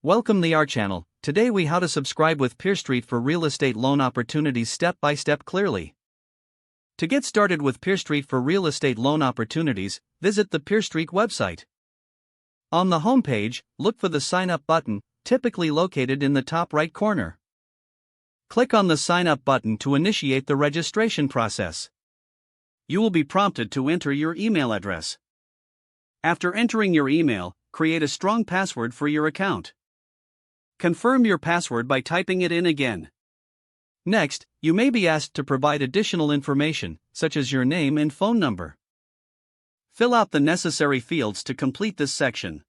Welcome to our channel. Today we how to subscribe with PeerStreet for real estate loan opportunities step by step clearly. To get started with PeerStreet for real estate loan opportunities, visit the PeerStreet website. On the home page, look for the Sign Up button, typically located in the top right corner. Click on the Sign Up button to initiate the registration process. You will be prompted to enter your email address. After entering your email, create a strong password for your account. Confirm your password by typing it in again. Next, you may be asked to provide additional information, such as your name and phone number. Fill out the necessary fields to complete this section.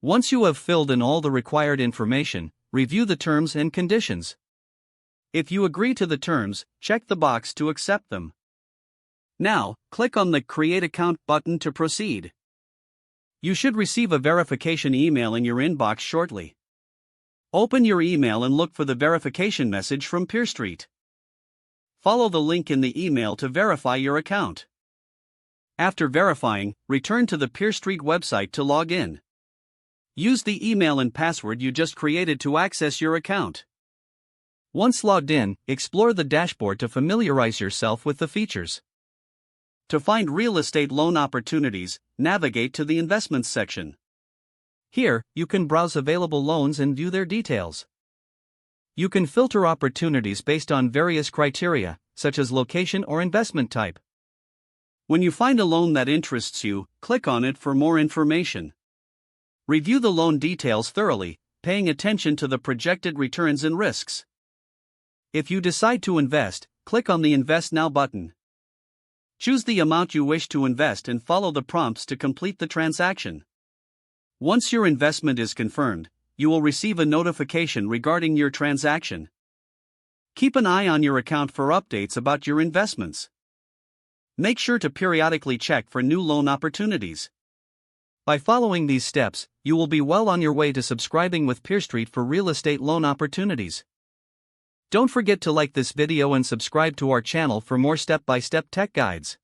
Once you have filled in all the required information, review the terms and conditions. If you agree to the terms, check the box to accept them. Now, click on the Create Account button to proceed. You should receive a verification email in your inbox shortly. Open your email and look for the verification message from PeerStreet. Follow the link in the email to verify your account. After verifying, return to the PeerStreet website to log in. Use the email and password you just created to access your account. Once logged in, explore the dashboard to familiarize yourself with the features. To find real estate loan opportunities, navigate to the Investments section. Here, you can browse available loans and view their details. You can filter opportunities based on various criteria, such as location or investment type. When you find a loan that interests you, click on it for more information. Review the loan details thoroughly, paying attention to the projected returns and risks. If you decide to invest, click on the Invest Now button. Choose the amount you wish to invest and follow the prompts to complete the transaction. Once your investment is confirmed, you will receive a notification regarding your transaction. Keep an eye on your account for updates about your investments. Make sure to periodically check for new loan opportunities. By following these steps, you will be well on your way to subscribing with PeerStreet for real estate loan opportunities. Don't forget to like this video and subscribe to our channel for more step-by-step tech guides.